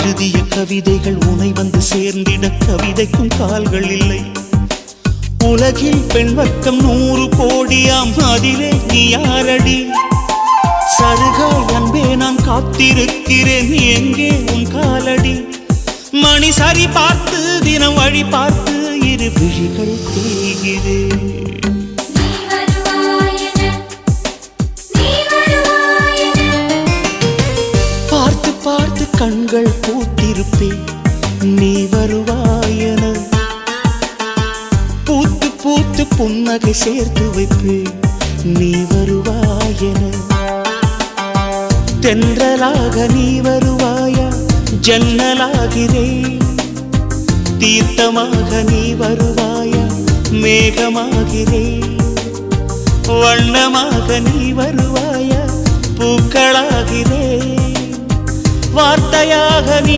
எழுதிய கவிதைகள் உனை வந்து சேர்ந்திட கவிதைக்கும் கால்கள் இல்லை. உலகில் பெண் வர்க்கம் 100 கோடியாம், அதிலே நீ யாரடி? சருகாய் அன்பே நான் காத்திருக்கிறேன், எங்கே உன் காலடி? மணி சரி பார்த்து தினம் வழி பார்த்து இரு விழிகள் தேய்கிறேன். பார்த்து பார்த்து கண்கள் பூத்திருப்பேன், நீ வருவாயென. பூத்து பூத்து புன்னகை சேர்த்து வைப்பேன், நீ வருவாயென. தென்றலாக நீ வருவாயா? ஜன்னலாகிறேன். தீர்த்தமாக நீ வருவாயா? மேகமாகிறேன். வண்ணமாக நீ வருவாயா? பூக்களாகிறேன். வார்த்தையாக நீ